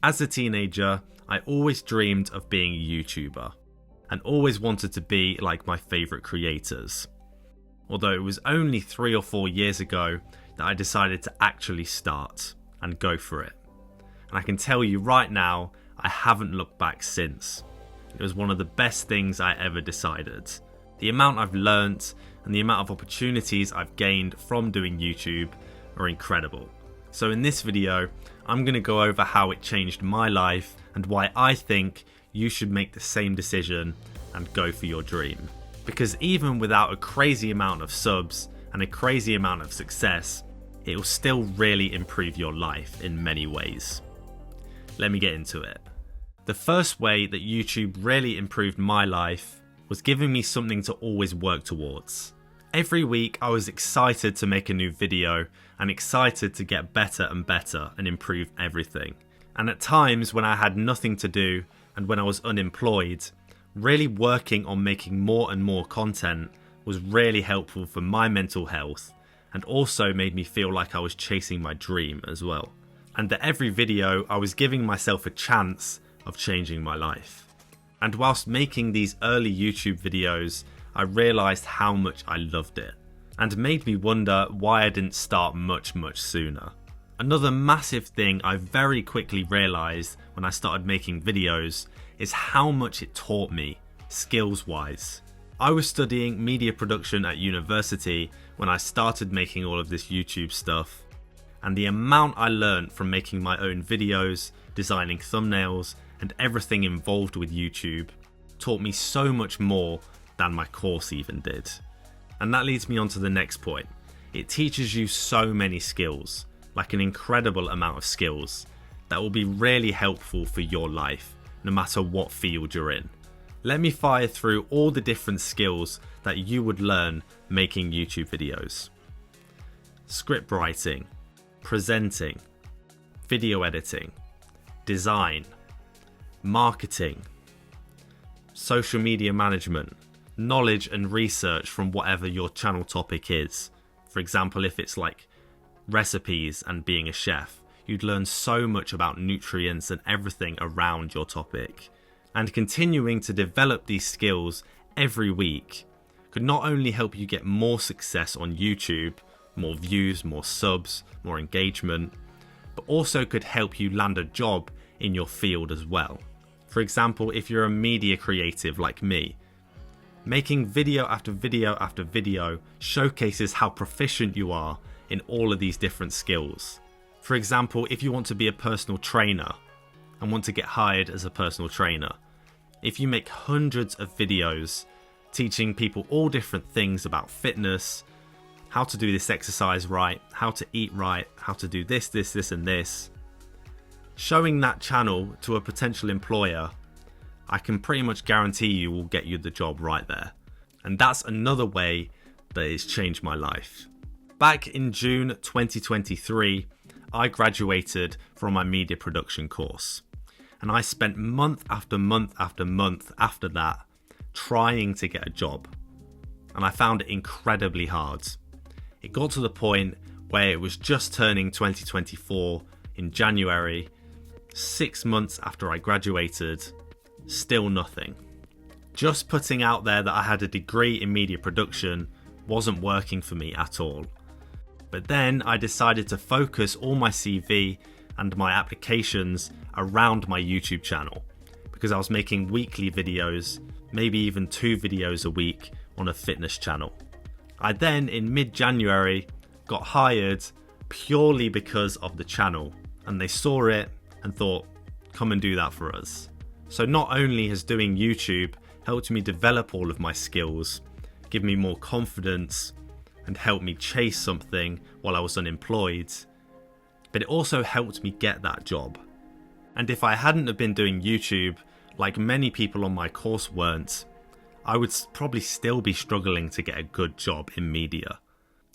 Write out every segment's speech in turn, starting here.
As a teenager, I always dreamed of being a YouTuber and always wanted to be like my favourite creators. Although it was only 3 or 4 years ago that I decided to actually start and go for it. And I can tell you right now, I haven't looked back since. It was one of the best things I ever decided. The amount I've learnt and the amount of opportunities I've gained from doing YouTube are incredible. So in this video, I'm going to go over how it changed my life and why I think you should make the same decision and go for your dream. Because even without a crazy amount of subs and a crazy amount of success, it will still really improve your life in many ways. Let me get into it. The first way that YouTube really improved my life was giving me something to always work towards. Every week I was excited to make a new video and excited to get better and better and improve everything. And at times when I had nothing to do and when I was unemployed, really working on making more and more content was really helpful for my mental health and also made me feel like I was chasing my dream as well. And that every video I was giving myself a chance of changing my life. And whilst making these early YouTube videos, I realised how much I loved it and made me wonder why I didn't start much sooner. Another massive thing I very quickly realised when I started making videos is how much it taught me, skills wise. I was studying media production at university when I started making all of this YouTube stuff, and the amount I learned from making my own videos, designing thumbnails, and everything involved with YouTube taught me so much more than my course even did. And that leads me on to the next point. It teaches you so many skills, like an incredible amount of skills, that will be really helpful for your life, no matter what field you're in. Let me fire through all the different skills that you would learn making YouTube videos. Script writing, presenting, video editing, design, marketing, social media management, knowledge and research from whatever your channel topic is. For example, if it's like recipes and being a chef, you'd learn so much about nutrients and everything around your topic. And continuing to develop these skills every week could not only help you get more success on YouTube, more views, more subs, more engagement, but also could help you land a job in your field as well. For example, if you're a media creative like me, making video after video after video showcases how proficient you are in all of these different skills. For example, if you want to be a personal trainer and want to get hired as a personal trainer, if you make hundreds of videos teaching people all different things about fitness, how to do this exercise right, how to eat right, how to do this and this, showing that channel to a potential employer, I can pretty much guarantee you will get you the job right there. And that's another way that it's changed my life. Back in June 2023, I graduated from my media production course. And I spent month after month after month after that trying to get a job. And I found it incredibly hard. It got to the point where it was just turning 2024 in January, 6 months after I graduated, still nothing. Just putting out there that I had a degree in media production wasn't working for me at all. But then I decided to focus all my CV and my applications around my YouTube channel because I was making weekly videos, maybe even 2 videos a week on a fitness channel. I then, in mid-January, got hired purely because of the channel, and they saw it and thought, come and do that for us. So not only has doing YouTube helped me develop all of my skills, give me more confidence, and helped me chase something while I was unemployed, but it also helped me get that job. And if I hadn't have been doing YouTube, like many people on my course weren't, I would probably still be struggling to get a good job in media.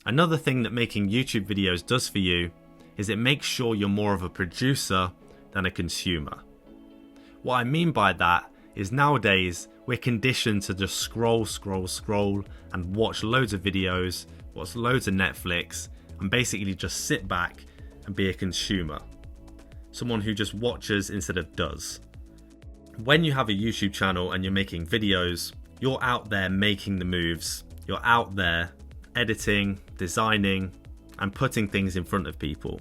Another thing that making YouTube videos does for you is it makes sure you're more of a producer than a consumer. What I mean by that is nowadays we're conditioned to just scroll and watch loads of videos, watch loads of Netflix, and basically just sit back and be a consumer. someone who just watches instead of does. When you have a YouTube channel and you're making videos, you're out there making the moves. You're out there editing, designing, and putting things in front of people.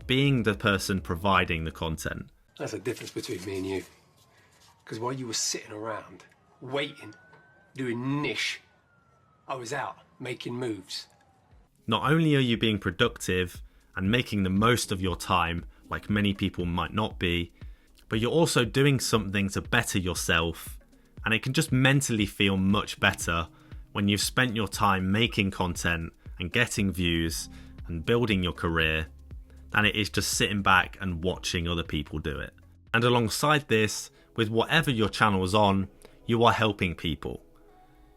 Being the person providing the content. That's the difference between me and you. Because while you were sitting around, waiting, doing niche, I was out making moves. Not only are you being productive and making the most of your time, like many people might not be, but you're also doing something to better yourself, and it can just mentally feel much better when you've spent your time making content and getting views and building your career than it is just sitting back and watching other people do it. And alongside this, with whatever your channel's on, you are helping people.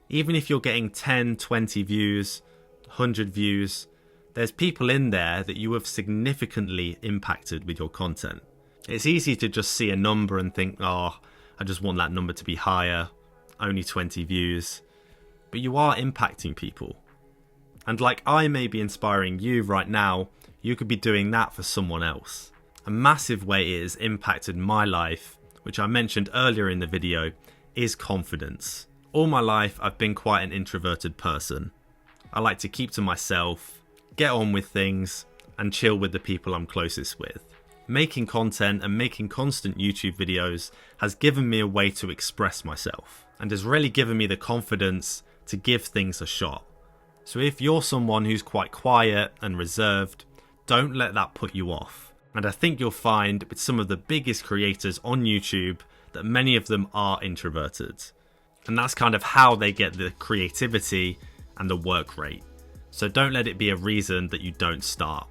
Even if you're getting 10, 20 views, 100 views, there's people in there that you have significantly impacted with your content. It's easy to just see a number and think, oh, I just want that number to be higher, only 20 views. But you are impacting people. And like I may be inspiring you right now, you could be doing that for someone else. A massive way it has impacted my life, which I mentioned earlier in the video, is confidence. All my life I've been quite an introverted person. I like to keep to myself, get on with things, and chill with the people I'm closest with. Making content and making constant YouTube videos has given me a way to express myself and has really given me the confidence to give things a shot. So if you're someone who's quite quiet and reserved, don't let that put you off. And I think you'll find with some of the biggest creators on YouTube that many of them are introverted. And that's kind of how they get the creativity and the work rate. So don't let it be a reason that you don't start.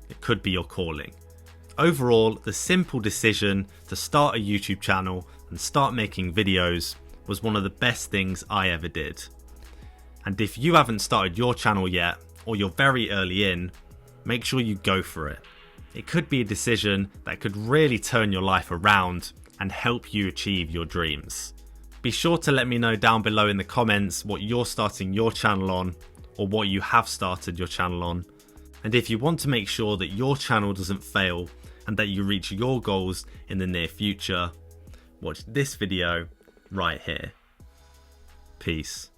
It could be your calling. Overall, the simple decision to start a YouTube channel and start making videos was one of the best things I ever did. And if you haven't started your channel yet, or you're very early in, make sure you go for it. It could be a decision that could really turn your life around and help you achieve your dreams. Be sure to let me know down below in the comments what you're starting your channel on, or what you have started your channel on. And if you want to make sure that your channel doesn't fail and that you reach your goals in the near future, watch this video right here. Peace.